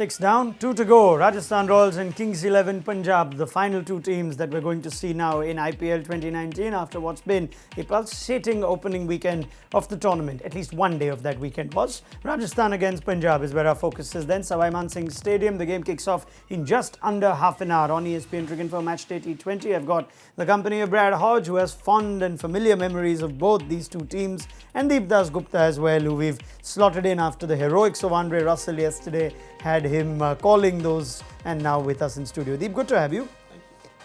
6 down, 2 to go. Rajasthan Royals and Kings 11 Punjab, the final two teams that we're going to see now in IPL 2019 after what's been a pulsating opening weekend of the tournament. At least one day of that weekend was. Rajasthan against Punjab is where our focus is then. Savai Man Singh Stadium. The game kicks off in just under half an hour on ESPN Cricinfo Matchday T20. I've got the company of Brad Hodge, who has fond and familiar memories of both these two teams, and Deep Das Gupta as well, who we've slotted in after the heroics of Andre Russell yesterday. Had him calling those, and now with us in studio. Deep, good to have you.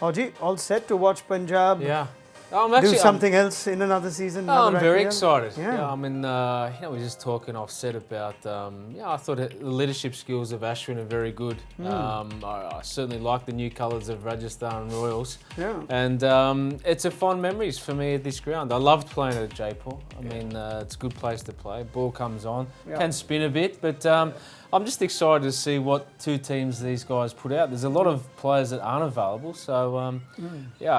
Hodgie, all set to watch Punjab? Yeah. Do something else in another season? I'm very excited. Yeah. I mean, we're just talking offset about, I thought the leadership skills of Ashwin are very good. I certainly like the new colours of Rajasthan Royals. Yeah. And it's a fond memories for me at this ground. I loved playing at Jaipur. I mean, it's a good place to play. Ball comes on, can spin a bit, but I'm just excited to see what two teams these guys put out. There's a lot of players that aren't available, so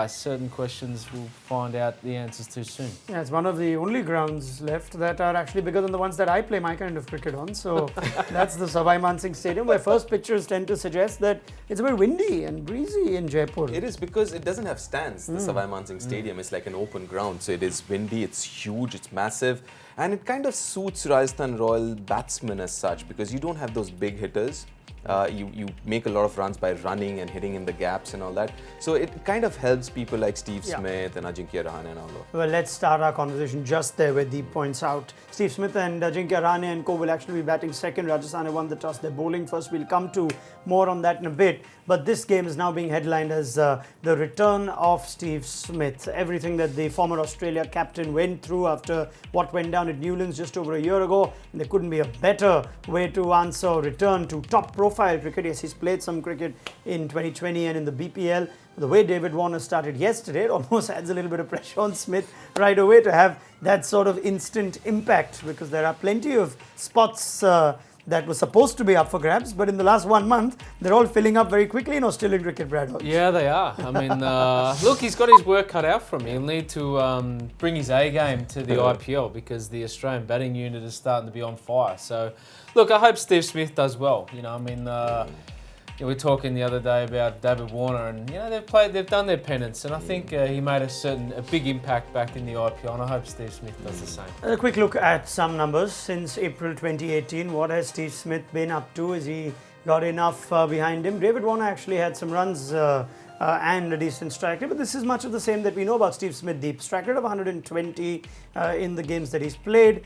certain questions we'll find out the answers too soon. Yeah, it's one of the only grounds left that are actually bigger than the ones that I play my kind of cricket on. So that's the Savai Man Singh Stadium, where first pictures tend to suggest that it's a bit windy and breezy in Jaipur. It is because it doesn't have stands. The Savai Man Singh Stadium is like an open ground, so it is windy, it's huge, it's massive. And it kind of suits Rajasthan Royal batsmen as such, because you don't have those big hitters. You make a lot of runs by running and hitting in the gaps and all that. So it kind of helps people like Steve Smith and Ajinkya Rahane and all that. Well, let's start our conversation just there where Deep points out. Steve Smith and Ajinkya Rahane and co will actually be batting second. Rajasthan have won the toss. They're bowling first. We'll come to more on that in a bit. But this game is now being headlined as the return of Steve Smith. Everything that the former Australia captain went through after what went down at Newlands just over a year ago. And there couldn't be a better way to answer or return to top profile cricket. Yes, he's played some cricket in 2020 and in the BPL. The way David Warner started yesterday, it almost adds a little bit of pressure on Smith right away to have that sort of instant impact, because there are plenty of spots that were supposed to be up for grabs, but in the last 1 month, they're all filling up very quickly in Australian cricket, Brad Hodge. Yeah, they are. I mean, look, he's got his work cut out from him. He'll need to bring his A game to the IPL, because the Australian batting unit is starting to be on fire. So, look, I hope Steve Smith does well. You know, I mean, we were talking the other day about David Warner, and they've done their penance, and I think he made a big impact back in the IPL, and I hope Steve Smith does the same. A quick look at some numbers since April 2018. What has Steve Smith been up to? Has he got enough behind him? David Warner actually had some runs and a decent strike rate, but this is much of the same that we know about Steve Smith. Deep strike rate of 120 in the games that he's played.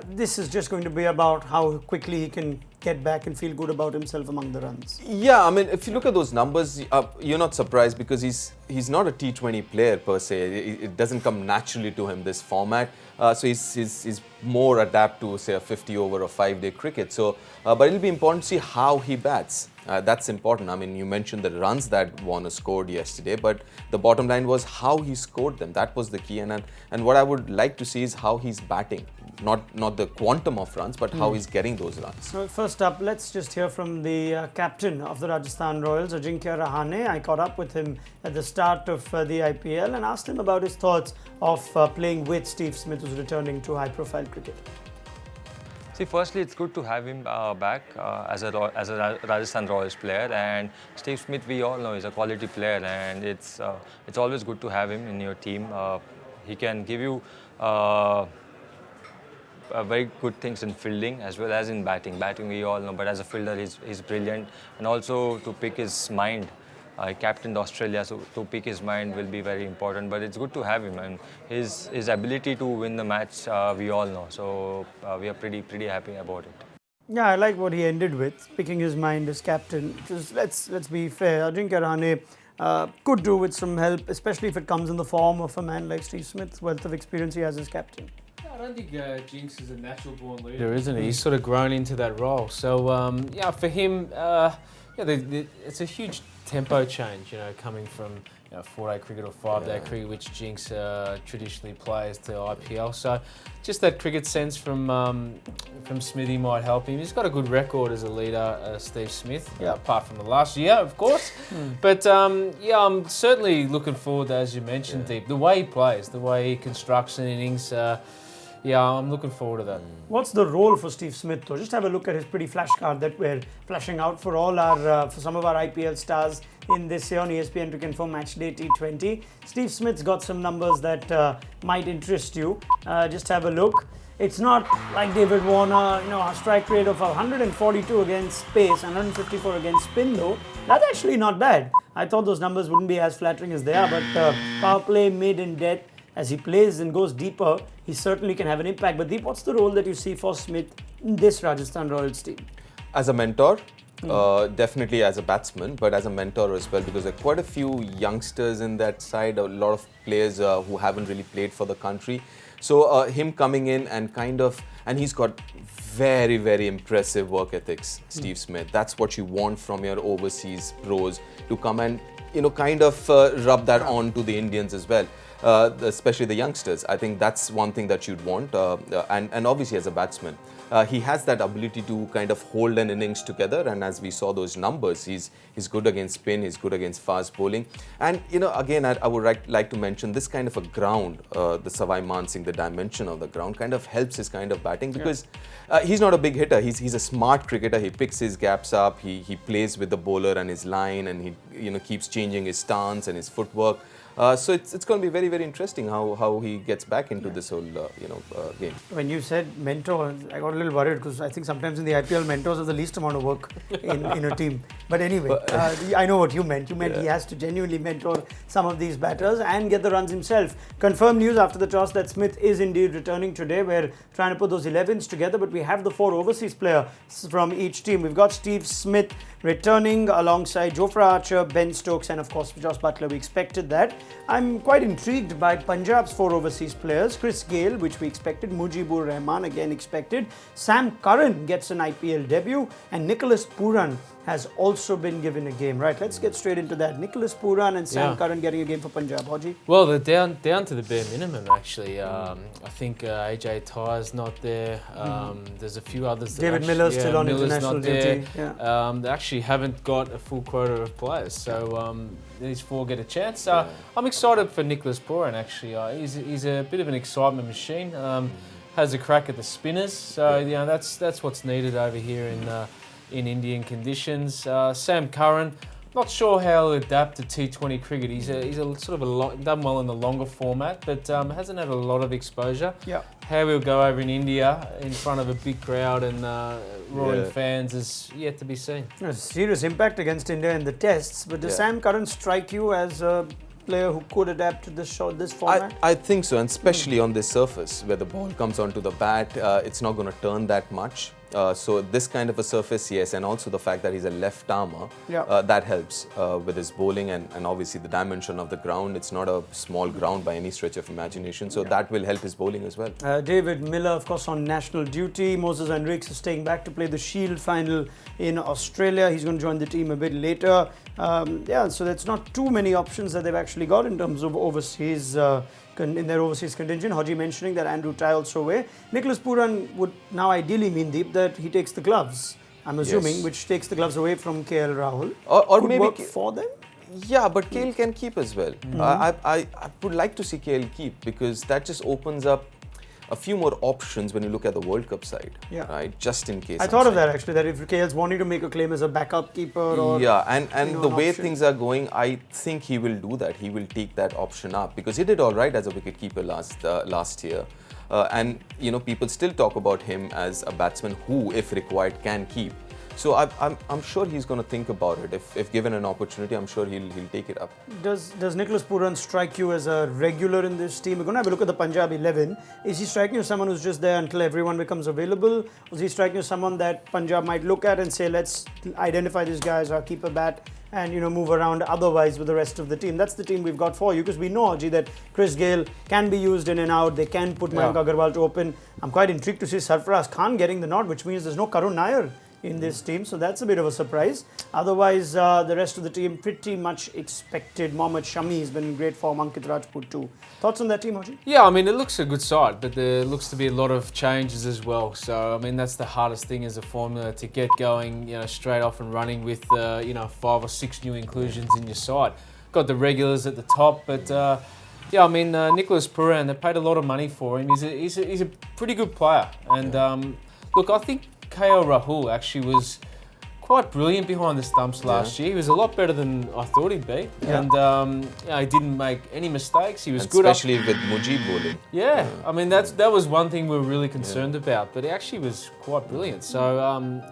This is just going to be about how quickly he can get back and feel good about himself among the runs. Yeah, I mean, if you look at those numbers, you're not surprised, because he's not a T20 player per se. It doesn't come naturally to him, this format. So he's more adapt to, say, a 50 over or 5-day cricket. So, but it'll be important to see how he bats. That's important. I mean, you mentioned the runs that Warner scored yesterday, but the bottom line was how he scored them. That was the key. And what I would like to see is how he's batting. Not the quantum of runs, but how he's getting those runs. So first up, let's just hear from the captain of the Rajasthan Royals, Ajinkya Rahane. I caught up with him at the start of the IPL and asked him about his thoughts of playing with Steve Smith, who's returning to high-profile cricket. See, firstly, it's good to have him back as a Rajasthan Royals player, and Steve Smith, we all know, is a quality player, and it's always good to have him in your team. He can give you very good things in fielding as well as in batting. Batting, we all know, but as a fielder, he's brilliant, and also to pick his mind. Captained Australia, so to pick his mind will be very important. But it's good to have him, and his ability to win the match, we all know. So we are pretty happy about it. Yeah, I like what he ended with, picking his mind as captain. Just let's be fair, Ajinkya Rahane could do with some help, especially if it comes in the form of a man like Steve Smith's wealth of experience he has as captain. I don't think Jinx is a natural born leader, isn't he? He's sort of grown into that role. So, for him, it's a huge tempo change, coming from 4-day cricket or 5-day cricket, which Jinx traditionally plays, to IPL. So just that cricket sense from Smithy might help him. He's got a good record as a leader, Steve Smith, apart from the last year, of course. But I'm certainly looking forward to, as you mentioned, Deep, the way he plays, the way he constructs an innings. yeah, I'm looking forward to that. What's the role for Steve Smith though? Just have a look at his pretty flash card that we're flashing out for all our for some of our IPL stars in this year on ESPN Cricinfo Matchday T20. Steve Smith's got some numbers that might interest you. Just have a look. It's not like David Warner, a strike rate of 142 against pace and 154 against spin though. That's actually not bad. I thought those numbers wouldn't be as flattering as they are, but power play, mid and death, as he plays and goes deeper, he certainly can have an impact. But Deep, what's the role that you see for Smith in this Rajasthan Royals team? As a mentor, definitely as a batsman, but as a mentor as well, because there are quite a few youngsters in that side, a lot of players who haven't really played for the country. So him coming in and he's got very, very impressive work ethics, Steve Smith. That's what you want from your overseas pros, to come and rub that on to the Indians as well, especially the youngsters. I think that's one thing that you'd want, and obviously as a batsman, he has that ability to kind of hold an innings together, and as we saw those numbers, he's good against spin, he's good against fast bowling, and again I would like to mention this kind of a ground, the Savai Man Singh, the dimension of the ground kind of helps his kind of batting, because he's not a big hitter, he's a smart cricketer. He picks his gaps up, he plays with the bowler and his line, and he keeps changing his stance and his footwork. So it's going to be very, very interesting how he gets back into this whole game. When you said mentor, I got a little worried because I think sometimes in the IPL mentors have the least amount of work in a team. But anyway, I know what you meant. You meant he has to genuinely mentor some of these batters and get the runs himself. Confirmed news after the toss that Smith is indeed returning today. We're trying to put those 11s together, but we have the 4 overseas players from each team. We've got Steve Smith returning alongside Jofra Archer, Ben Stokes, and of course Josh Butler. We expected that. I'm quite intrigued by Punjab's 4 overseas players. Chris Gayle, which we expected. Mujibur Rahman, again expected. Sam Curran gets an IPL debut. And Nicholas Pooran has also been given a game. Right, let's get straight into that. Nicholas Pooran and Sam Curran getting a game for Punjab. Haji? Well, they're down to the bare minimum, actually. I think AJ Tyre's not there. There's a few others. David Miller's still on international duty. They actually haven't got a full quota of players. So these 4 get a chance. I'm excited for Nicholas Pooran, actually. He's a bit of an excitement machine. Has a crack at the spinners. So, that's what's needed over here in Indian conditions. Sam Curran, not sure how he'll adapt to T20 cricket. He's a sort of done well in the longer format, but hasn't had a lot of exposure. How he'll go over in India in front of a big crowd and roaring fans is yet to be seen. A serious impact against India in the tests, but does Sam Curran strike you as a player who could adapt to this format? I think so, and especially on this surface where the ball comes onto the bat, it's not going to turn that much. So this kind of a surface, yes, and also the fact that he's a left armer, that helps with his bowling, and obviously the dimension of the ground. It's not a small ground by any stretch of imagination, so that will help his bowling as well. David Miller, of course, on national duty. Moses Henriques is staying back to play the Shield final in Australia. He's going to join the team a bit later. So that's not too many options that they've actually got in terms of overseas in their overseas contingent. Haji mentioning that Andrew Tye also away. Nicholas Pooran would now ideally mean, Deep, that he takes the gloves, I'm assuming, which takes the gloves away from KL Rahul. Or could maybe work for them? Yeah, but KL can keep as well. I would like to see KL keep, because that just opens up a few more options when you look at the World Cup side, right? Just in case. I thought of that actually, that if KL's wanting to make a claim as a backup keeper or... and the way things are going, I think he will do that. He will take that option up, because he did all right as a wicket keeper last year. And people still talk about him as a batsman who, if required, can keep. So I'm sure he's going to think about it. If given an opportunity, I'm sure he'll take it up. Does Nicholas Pooran strike you as a regular in this team? We're going to have a look at the Punjab 11. Is he striking you as someone who's just there until everyone becomes available? Or is he striking you as someone that Punjab might look at and say, let's identify this guy as our keeper bat and move around otherwise with the rest of the team? That's the team we've got for you, because we know, Haji, that Chris Gayle can be used in and out. They can put Mayank Agarwal to open. I'm quite intrigued to see Sarfaraz Khan getting the nod, which means there's no Karun Nair in this team, so that's a bit of a surprise. Otherwise, the rest of the team pretty much expected. Mohammad Shami has been in great form, Ankit Rajput too. Thoughts on that team, Haji? Yeah, I mean, it looks a good side, but there looks to be a lot of changes as well. So, I mean, that's the hardest thing as a formula, to get going, straight off and running with, 5 or 6 new inclusions in your side. Got the regulars at the top, but Yeah, I mean, Nicholas Pooran, they paid a lot of money for him. He's a pretty good player. And look, I think KL Rahul actually was quite brilliant behind the stumps last year. He was a lot better than I thought he'd be. Yeah. And he didn't make any mistakes. He was And good. especially with Mujib bowling. Yeah, I mean, that was one thing we were really concerned about. But he actually was quite brilliant. So,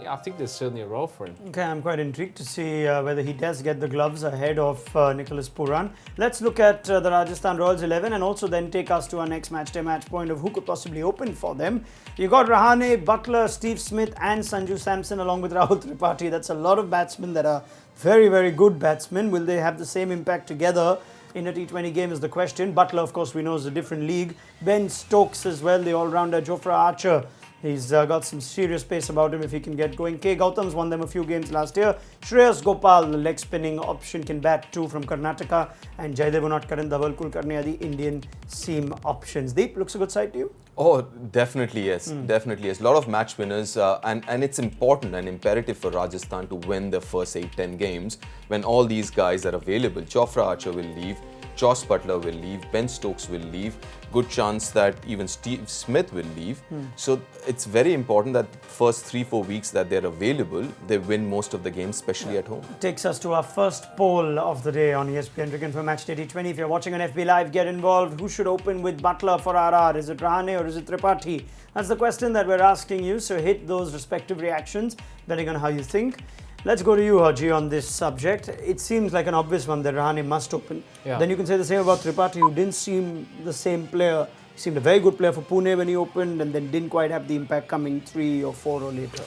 I think there's certainly a role for him. Okay, I'm quite intrigued to see whether he does get the gloves ahead of Nicholas Pooran. Let's look at the Rajasthan Royals 11 and also then take us to our next matchday match point of who could possibly open for them. You got Rahane, Butler, Steve Smith and Sanju Samson along with Rahul Tripathi. That's a lot of batsmen that are very, very good batsmen. Will they have the same impact together in a T20 game is the question. Butler, of course, we know is a different league. Ben Stokes as well, the all-rounder. Jofra Archer. He's got some serious pace about him if he can get going. K. Gautam's won them a few games last year. Shreyas Gopal, the leg spinning option, can bat too from Karnataka. And Jaydev Unadkat, Dhaval Kulkarni are the Indian seam options. Deep, looks a good side to you? Oh, definitely yes. Definitely yes. A lot of match winners and it's important and imperative for Rajasthan to win their first 8-10 games when all these guys are available. Jofra Archer will leave. Joss Butler will leave, Ben Stokes will leave, good chance that even Steve Smith will leave. So it's very important that first 3-4 weeks that they're available, they win most of the games, especially at home. Takes us to our first poll of the day on ESPN Cricinfo Matchday T20. If you're watching on FB Live, get involved. Who should open with Butler for RR? Is it Rahane or is it Tripathi? That's the question that we're asking you. So hit those respective reactions, depending on how you think. Let's go to you, Haji, on this subject. It seems like an obvious one that Rahane must open. Yeah. Then you can say the same about Tripathi, who didn't seem the same player. He seemed a very good player for Pune when he opened and then didn't quite have the impact coming 3 or 4 or later.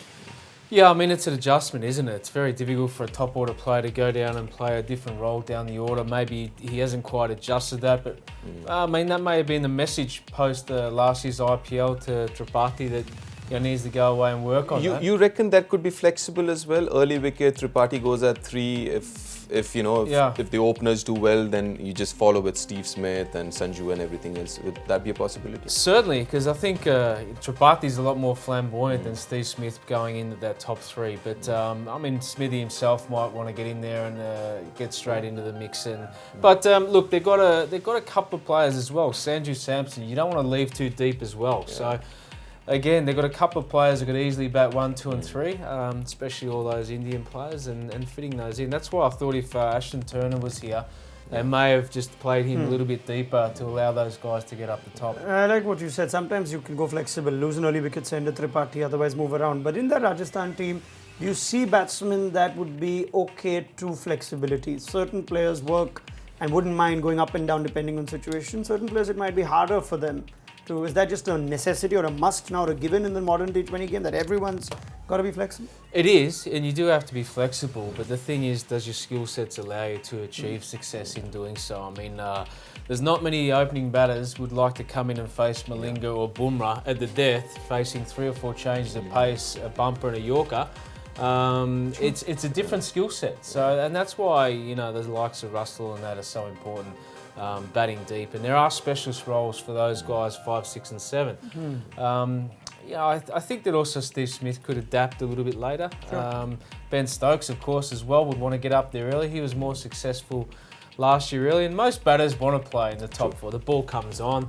Yeah, I mean, it's an adjustment, isn't it? It's very difficult for a top order player to go down and play a different role down the order. Maybe he hasn't quite adjusted that, but I mean, that may have been the message post last year's IPL to Tripathi that needs to go away and work on that. You reckon that could be flexible as well? Early wicket, Tripathi goes at 3. If the openers do well, then you just follow with Steve Smith and Sanju and everything else. Would that be a possibility? Certainly, because I think Tripathi's a lot more flamboyant than Steve Smith going into that top 3. But I mean, Smithy himself might want to get in there and get straight into the mix. But look, they've got a couple of players as well. Sanju Samson, you don't want to leave too deep as well. Yeah. So. Again, they've got a couple of players that could easily bat 1, 2 and 3, especially all those Indian players and fitting those in. That's why I thought if Ashton Turner was here, they may have just played him a little bit deeper to allow those guys to get up the top. I like what you said. Sometimes you can go flexible, lose an early wicket, send a Tripathi, otherwise move around. But in the Rajasthan team, you see batsmen that would be okay to flexibility. Certain players work and wouldn't mind going up and down depending on situation. Certain players, it might be harder for them. Is that just a necessity or a must now, or a given in the modern T20 game that everyone's got to be flexible? It is, and you do have to be flexible. But the thing is, does your skill sets allow you to achieve success in doing so? I mean, there's not many opening batters would like to come in and face Malinga or Bumrah at the death, facing 3 or 4 changes of pace, a bumper and a Yorker. It's a different skill set. So, and that's why the likes of Russell and that are so important. Batting deep, and there are specialist roles for those guys 5, 6 and 7. I think that also Steve Smith could adapt a little bit later. Sure. Ben Stokes, of course, as well would want to get up there early. He was more successful last year early, and most batters want to play in the top 4. The ball comes on.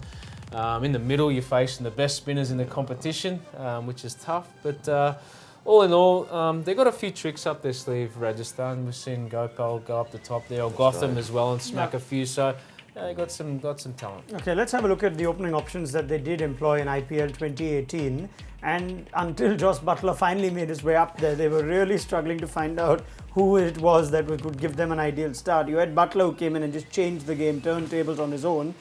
In the middle, you're facing the best spinners in the competition, which is tough, but all in all, they've got a few tricks up their sleeve, Rajasthan. We've seen Gopal go up the top there, or Gotham as well, and smack a few. So they got some talent. Okay, let's have a look at the opening options that they did employ in IPL 2018. And until Joss Butler finally made his way up there, they were really struggling to find out who it was that would give them an ideal start. You had Butler who came in and just changed the game, turned tables on his own.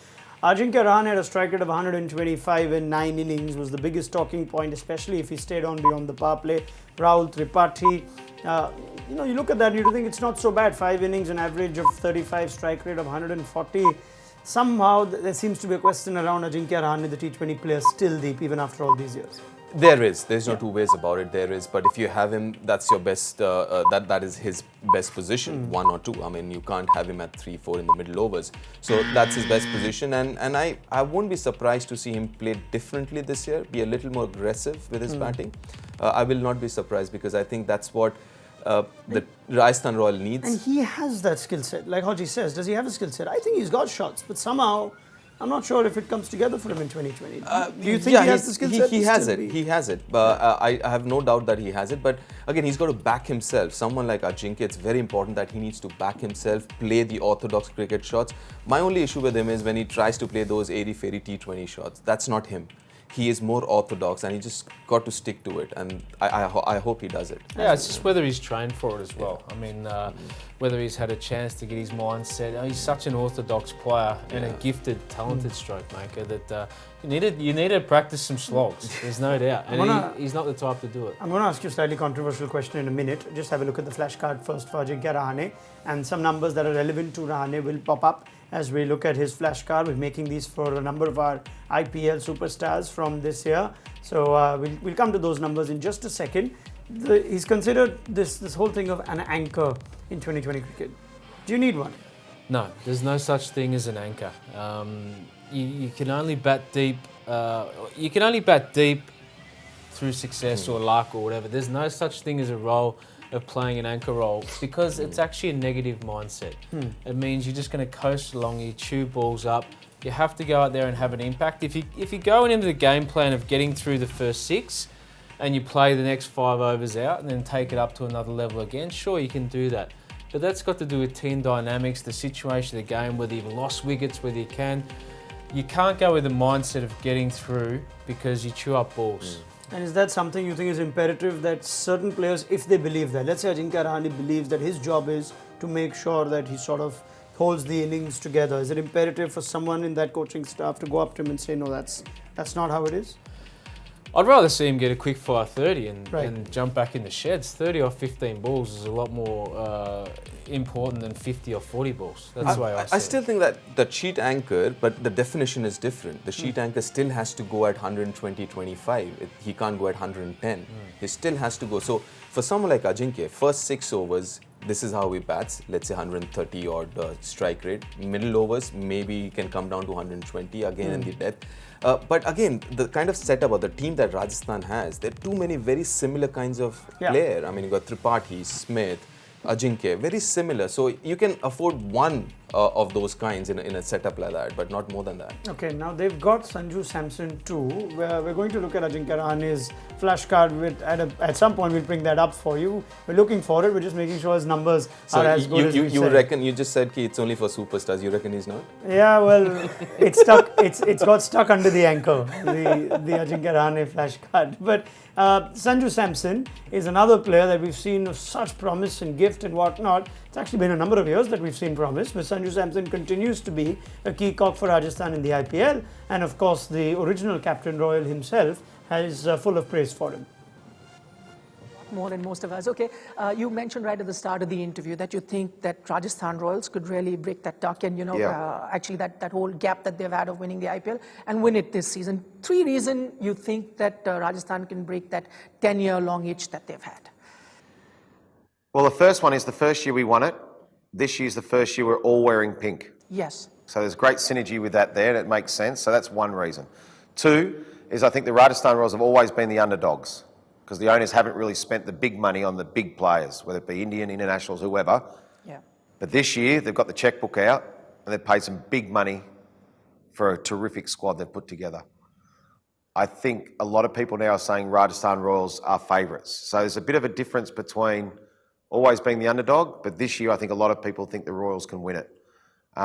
Ajinkya Rahane had a strike rate of 125 in 9 innings, was the biggest talking point, especially if he stayed on beyond the power play. Rahul Tripathi, you look at that and you think it's not so bad. 5 innings, an average of 35, strike rate of 140. Somehow there seems to be a question around Ajinkya Rahane, the T20 player, still deep even after all these years. There's no two ways about it. There is, but if you have him, that's your best. That is his best position, 1 or 2. I mean, you can't have him at 3, 4 in the middle overs. So that's his best position, and I won't be surprised to see him play differently this year. Be a little more aggressive with his batting. I will not be surprised because I think that's what the Rajasthan Royal needs. And he has that skill set, like Haji says. Does he have a skill set? I think he's got shots, but somehow I'm not sure if it comes together for him in 2020. Do you think he has the skill set? He has it. He has it. I have no doubt that he has it. But again, he's got to back himself. Someone like Ajinkya, it's very important that he needs to back himself, play the orthodox cricket shots. My only issue with him is when he tries to play those airy-fairy T20 shots. That's not him. He is more orthodox, and he just got to stick to it. And I hope he does it. Yeah, it's just whether he's trained for it as well. I mean, whether he's had a chance to get his mindset. He's such an orthodox player and a gifted, talented stroke maker that you need to practice some slogs. There's no doubt. And he's not the type to do it. I'm going to ask you a slightly controversial question in a minute. Just have a look at the flashcard first for Ajinkya Rahane, and some numbers that are relevant to Rahane will pop up as we look at his flashcard. We're making these for a number of our IPL superstars from this year. So we'll come to those numbers in just a second. He's considered this whole thing of an anchor in 2020 cricket. Do you need one? No, there's no such thing as an anchor. You can only bat deep. You can only bat deep through success or luck or whatever. There's no such thing as a role of playing an anchor role because it's actually a negative mindset. It means you're just going to coast along, you chew balls up. You have to go out there and have an impact. If you're going into the game plan of getting through the first 6 and you play the next 5 overs out and then take it up to another level again, sure, you can do that. But that's got to do with team dynamics, the situation of the game, whether you've lost wickets, whether you can. You can't go with the mindset of getting through because you chew up balls. And is that something you think is imperative that certain players, if they believe that, let's say Ajinkya Rahane believes that his job is to make sure that he sort of holds the innings together, is it imperative for someone in that coaching staff to go up to him and say, no, that's not how it is? I'd rather see him get a quick fire 30 and jump back in the sheds. 30 or 15 balls is a lot more important than 50 or 40 balls. That's the way I see it. I still think that the sheet anchor, but the definition is different. The sheet anchor still has to go at 120-25. He can't go at 110. He still has to go. So for someone like Ajinkya, first 6 overs, this is how he bats. Let's say 130 odd strike rate. Middle overs, maybe he can come down to 120 again in the death. But again, the kind of setup or the team that Rajasthan has, there are too many very similar kinds of player. I mean, you got Tripathi, Smith, Ajinkya, very similar. So you can afford one of those kinds in a setup like that, but not more than that. Okay, now they've got Sanju Samson too. We're going to look at Ajinkya Rahane's flashcard. At some point, we'll bring that up for you. We're looking for it. We're just making sure his numbers are as good as we you said. reckon, you just said it's only for superstars. You reckon he's not? Yeah, well, it's stuck. It's got stuck under the anchor, the Ajinkya Rahane flashcard. But Sanju Samson is another player that we've seen of such promise and gift and whatnot. It's actually been a number of years that we've seen promise, but Sanju Samson continues to be a key cog for Rajasthan in the IPL. And of course, the original Captain Royal himself is full of praise for him. More than most of us. Okay, you mentioned right at the start of the interview that you think that Rajasthan Royals could really break that duck and, actually that whole gap that they've had of winning the IPL and win it this season. 3 reasons you think that Rajasthan can break that 10-year long itch that they've had. Well, the first one is the first year we won it. This year's the first year we're all wearing pink. Yes. So there's great synergy with that there, and it makes sense. So that's one reason. 2 is I think the Rajasthan Royals have always been the underdogs because the owners haven't really spent the big money on the big players, whether it be Indian, internationals, whoever. Yeah. But this year they've got the checkbook out and they've paid some big money for a terrific squad they've put together. I think a lot of people now are saying Rajasthan Royals are favourites. So there's a bit of a difference between always being the underdog, but this year I think a lot of people think the Royals can win it.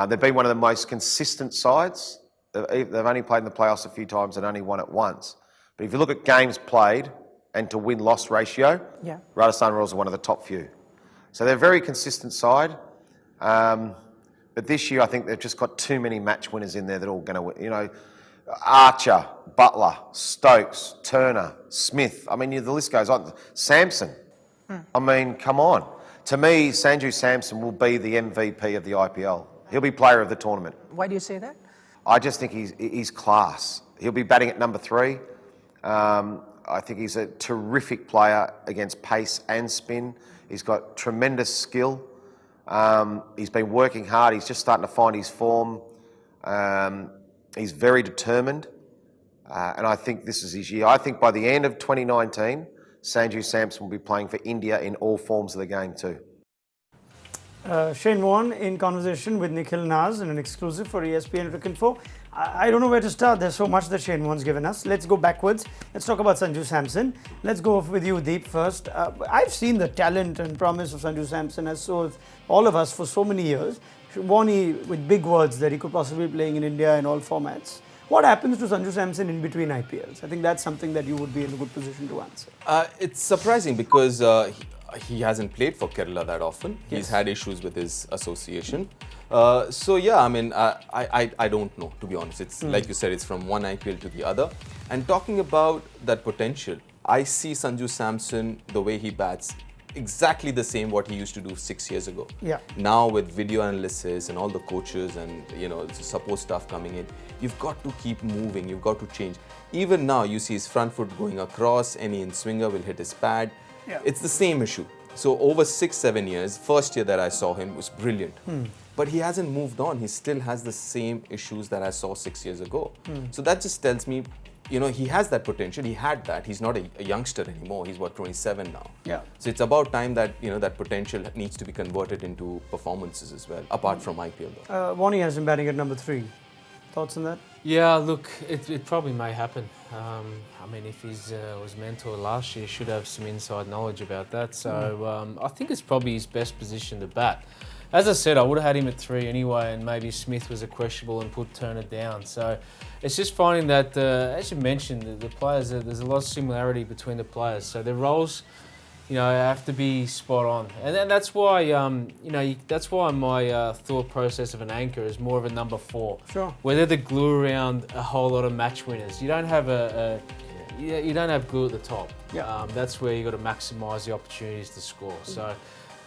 They've been one of the most consistent sides. They've only played in the playoffs a few times and only won it once. But if you look at games played and to win-loss ratio, Rajasthan Royals are one of the top few. So they're a very consistent side. But this year I think they've just got too many match winners in there that are all going to win. Archer, Butler, Stokes, Turner, Smith. I mean, the list goes on. Samson. I mean, come on. To me, Sanju Samson will be the MVP of the IPL. He'll be player of the tournament. Why do you say that? I just think he's class. He'll be batting at number 3. I think he's a terrific player against pace and spin. He's got tremendous skill. He's been working hard. He's just starting to find his form. He's very determined. And I think this is his year. I think by the end of 2019, Sanju Samson will be playing for India in all forms of the game too. Shane Warne in conversation with Nikhil Naz in an exclusive for ESPN Cricinfo. I don't know where to start. There's so much that Shane Warne's given us. Let's go backwards. Let's talk about Sanju Samson. Let's go off with you, Deep, first. I've seen the talent and promise of Sanju Samson, as so have all of us, for so many years. Warne with big words that he could possibly be playing in India in all formats. What happens to Sanju Samson in between IPLs? I think that's something that you would be in a good position to answer. It's surprising because he hasn't played for Kerala that often. Yes. He's had issues with his association. So yeah, I mean, I don't know, to be honest. It's like you said, it's from one IPL to the other. And talking about that potential, I see Sanju Samson, the way he bats, exactly the same what he used to do 6 years ago. Yeah. Now with video analysis and all the coaches and the support staff coming in, you've got to keep moving, you've got to change. Even now you see his front foot going across, any in-swinger will hit his pad. Yeah. It's the same issue. So over 6-7 years, first year that I saw him was brilliant. But he hasn't moved on. He still has the same issues that I saw 6 years ago. So that just tells me, he has that potential. He had that. He's not a youngster anymore. He's 27 now. Yeah. So it's about time that that potential needs to be converted into performances as well, apart from IPL though. Warne has him batting at number 3. Thoughts on that? Yeah, look, it probably may happen. I mean, if he was mentor last year, he should have some inside knowledge about that. So I think it's probably his best position to bat. As I said, I would have had him at 3 anyway, and maybe Smith was a questionable and put Turner down. So it's just finding that, as you mentioned, the players, there's a lot of similarity between the players. So their roles, have to be spot on. And then that's why, that's why my thought process of an anchor is more of a number 4. Sure. Where they're the glue around a whole lot of match winners. You don't have you don't have glue at the top. Yeah. That's where you got to maximise the opportunities to score. So.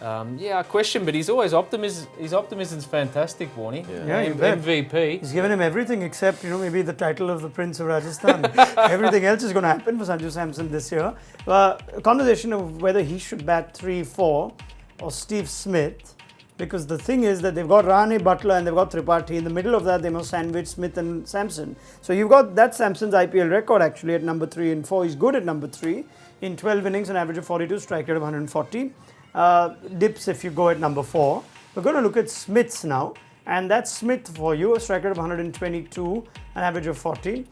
I question, but he's always optimism. His optimism's fantastic, Warnie. Yeah, you bet. MVP. He's given him everything except, maybe the title of the Prince of Rajasthan. Everything else is going to happen for Sanju Samson this year. A conversation of whether he should bat 3-4 or Steve Smith, because the thing is that they've got Rahane, Butler and they've got Tripathi. In the middle of that, they must sandwich Smith and Samson. So you've got that Samson's IPL record actually at number 3 and 4. He's good at number 3. In 12 innings, an average of 42, strike rate of 140. Dips if you go at number 4. We're going to look at Smith's now, and that's Smith for you, a strike rate of 122, an average of 40.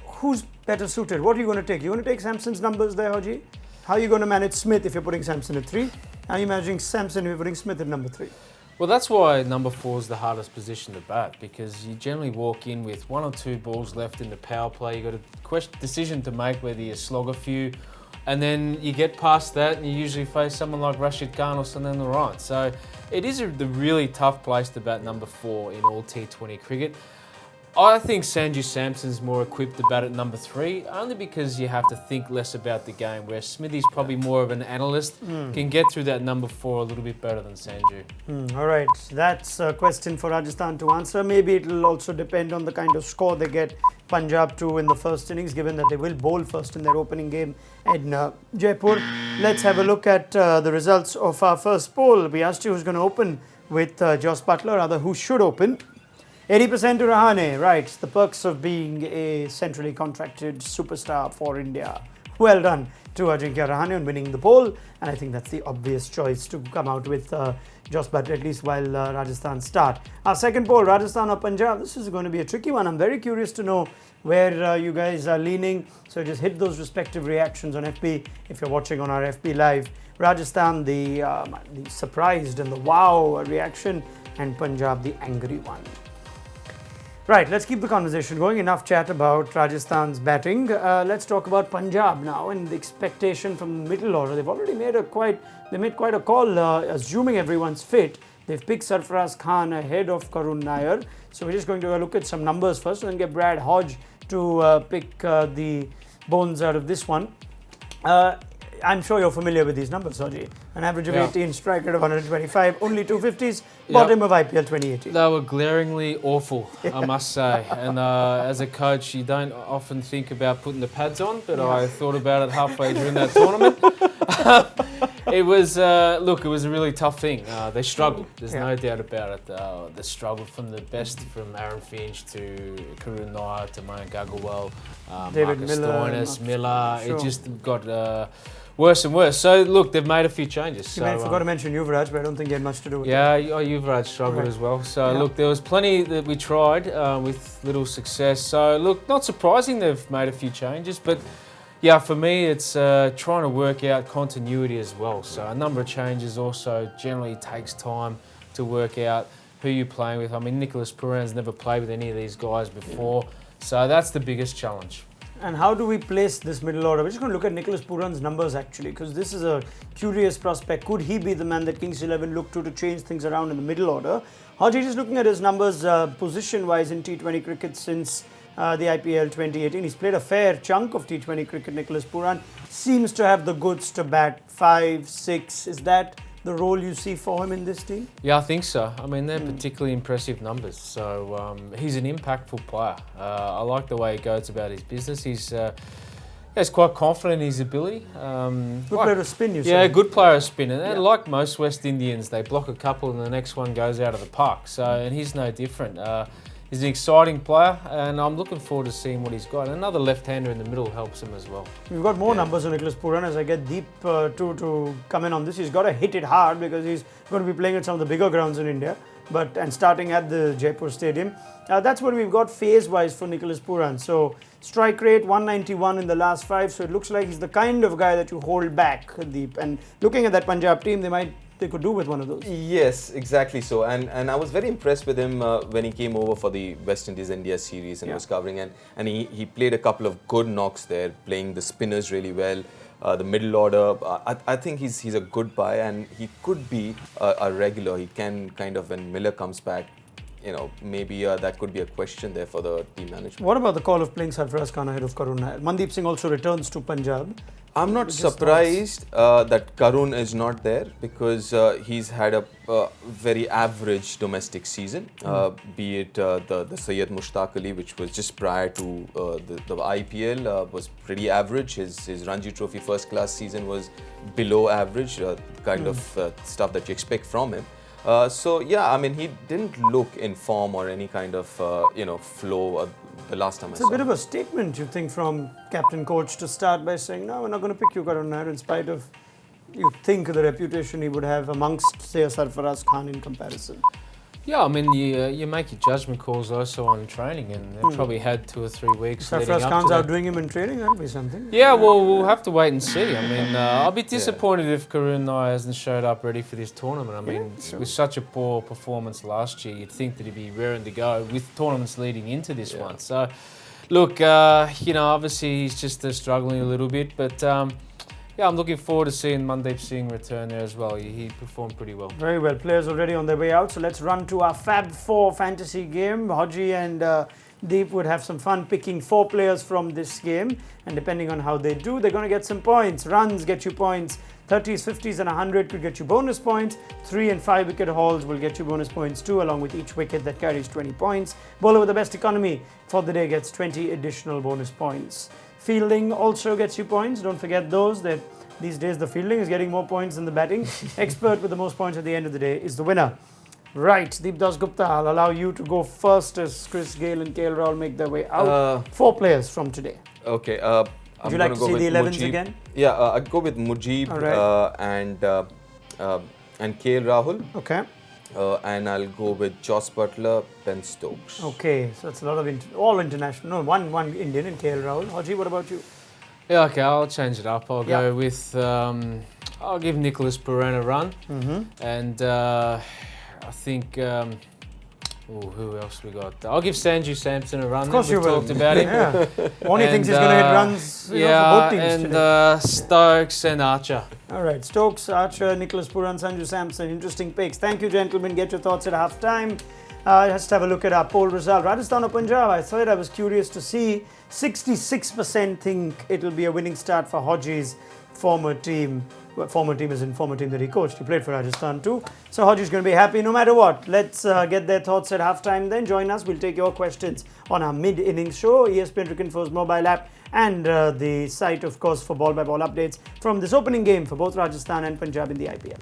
Who's better suited? What are you going to take? You going to take Samson's numbers there, Haji? How are you going to manage Smith if you're putting Samson at 3? How are you managing Samson if you're putting Smith at number 3? Well, that's why number 4 is the hardest position to bat, because you generally walk in with 1 or 2 balls left in the power play. You've got a decision to make whether you slog a few, and then you get past that and you usually face someone like Rashid Khan or Sunil Narine. So it is the really tough place to bat number 4 in all T20 cricket. I think Sanju Samson's more equipped to bat at number 3, only because you have to think less about the game, where Smithy's probably more of an analyst, can get through that number 4 a little bit better than Sanju. All right, that's a question for Rajasthan to answer. Maybe it will also depend on the kind of score they get Punjab to in the first innings, given that they will bowl first in their opening game in Jaipur. Let's have a look at the results of our first poll. We asked you who's going to open with Jos Buttler, rather who should open. 80% to Rahane, right, the perks of being a centrally contracted superstar for India. Well done to Ajinkya Rahane on winning the poll, and I think that's the obvious choice to come out with Jos Buttler, at least while Rajasthan start. Our second poll, Rajasthan or Punjab, this is going to be a tricky one. I'm very curious to know where you guys are leaning, so just hit those respective reactions on FB if you're watching on our FB Live. Rajasthan, the surprised and the wow reaction, and Punjab, the angry one. Right, let's keep the conversation going. Enough chat about Rajasthan's batting. Let's talk about Punjab now and the expectation from the middle order. They've already made quite a call, assuming everyone's fit. They've picked Sarfaraz Khan ahead of Karun Nair. So we're just going to look at some numbers first and then get Brad Hodge to pick the bones out of this one. I'm sure you're familiar with these numbers, Soji. An average of 18, strike rate of 125, only 250s, bottom of IPL 2018. They were glaringly awful, I must say. And as a coach, you don't often think about putting the pads on, but I thought about it halfway during that tournament. It was, it was a really tough thing. They struggled, there's no doubt about it. They struggled from the best, from Aaron Finch to Karun Nair to Mayank Agarwal, David Marcus Miller, Stoinis, Miller. Sure. It just got worse and worse. So look, they've made a few changes. You forgot to mention Yuvraj, but I don't think he had much to do with it. Yeah, Yuvraj struggled as well. So look, there was plenty that we tried with little success. So look, not surprising they've made a few changes, but yeah, for me it's trying to work out continuity as well. So a number of changes also generally takes time to work out who you're playing with. I mean, Nicholas Puran's never played with any of these guys before, so that's the biggest challenge. And how do we place this middle order? We're just going to look at Nicholas Puran's numbers actually, because this is a curious prospect. Could he be the man that Kings 11 look to change things around in the middle order? Haji, just looking at his numbers position-wise in T20 cricket since the IPL 2018. He's played a fair chunk of T20 cricket. Nicholas Puran seems to have the goods to bat 5, 6. Is that the role you see for him in this team? Yeah, I think so. I mean, they're particularly impressive numbers. So he's an impactful player. I like the way he goes about his business. He's quite confident in his ability. Good player to spin, you say? Yeah, good player to spin. And like most West Indians, they block a couple and the next one goes out of the park. So, and he's no different. He's an exciting player, and I'm looking forward to seeing what he's got. Another left-hander in the middle helps him as well. We've got more numbers on Nicholas Puran as I get Deep to come in on this. He's got to hit it hard because he's going to be playing at some of the bigger grounds in India, and starting at the Jaipur Stadium. That's what we've got phase-wise for Nicholas Puran. So strike rate 191 in the last 5. So it looks like he's the kind of guy that you hold back, Deep. And looking at that Punjab team, they could do with one of those. Yes, exactly so. And I was very impressed with him when he came over for the West Indies India series and was covering. And he played a couple of good knocks there, playing the spinners really well. The middle order, I think he's a good buy, and he could be a regular. He can kind of, when Miller comes back, maybe that could be a question there for the team management. What about the call of playing Sarfaraz Khan ahead of Karun Nair? Mandeep Singh also returns to Punjab. I'm not surprised that Karun is not there, because he's had a very average domestic season, be it the Syed Mushtaq Ali, which was just prior to the IPL, was pretty average. His Ranji Trophy first class season was below average, kind of stuff that you expect from him. So yeah, I mean, he didn't look in form or any kind of flow the last time I saw him. It's a bit of a statement, you think, from captain coach to start by saying, no, we're not going to pick you, Karun Nair, in spite of, you think, the reputation he would have amongst, say, a Sarfaraz Khan in comparison. Yeah, I mean, you make your judgment calls also on training, and they've probably had 2 or 3 weeks leading up Sarfaraz to Khan's that. outdoing him in training, that'll be something. Yeah, well, we'll have to wait and see. I mean, I'll be disappointed if Karun Nair hasn't showed up ready for this tournament. I mean, with such a poor performance last year, you'd think that he'd be raring to go with tournaments leading into this one. So, look, obviously he's just struggling a little bit, but yeah, I'm looking forward to seeing Mandeep Singh return there as well. He performed pretty well. Very well. Players already on their way out. So let's run to our Fab 4 fantasy game. Haji and Deep would have some fun picking 4 players from this game. And depending on how they do, they're going to get some points. Runs get you points. 30s, 50s and 100 could get you bonus points. 3 and 5 wicket hauls will get you bonus points too, along with each wicket that carries 20 points. Bowler with the best economy for the day gets 20 additional bonus points. Fielding also gets you points. Don't forget those. That these days the fielding is getting more points than the batting. Expert with the most points at the end of the day is the winner. Right, Deep Das Gupta, I'll allow you to go first as Chris Gale and KL Rahul make their way out. 4 players from today. Okay. Would you like to see the 11s again? Yeah, I'd go with Mujib and KL Rahul. Okay. And I'll go with Joss Butler, Ben Stokes. Okay, so that's a lot of all international. No, one Indian in KL Rahul. Haji, what about you? Yeah, okay, I'll change it up. I'll go with, I'll give Nicholas Puran a run. And I think, who else we got? I'll give Sanju Samson a run. Of course you will. Talked about him. Only thinks he's going to hit runs for both teams today. Stokes and Archer. All right, Stokes, Archer, Nicholas Puran, Sanju Samson. Interesting picks. Thank you, gentlemen. Get your thoughts at half time. Let's have a look at our poll result. Rajasthan or Punjab? I thought I was curious to see. 66% think it'll be a winning start for Haji's former team. Well, former team is in former team that he coached. He played for Rajasthan too. So Haji's going to be happy no matter what. Let's get their thoughts at halftime. Then join us. We'll take your questions on our mid-innings show. ESPN Cricinfo's mobile app and the site, of course, for ball-by-ball updates from this opening game for both Rajasthan and Punjab in the IPL.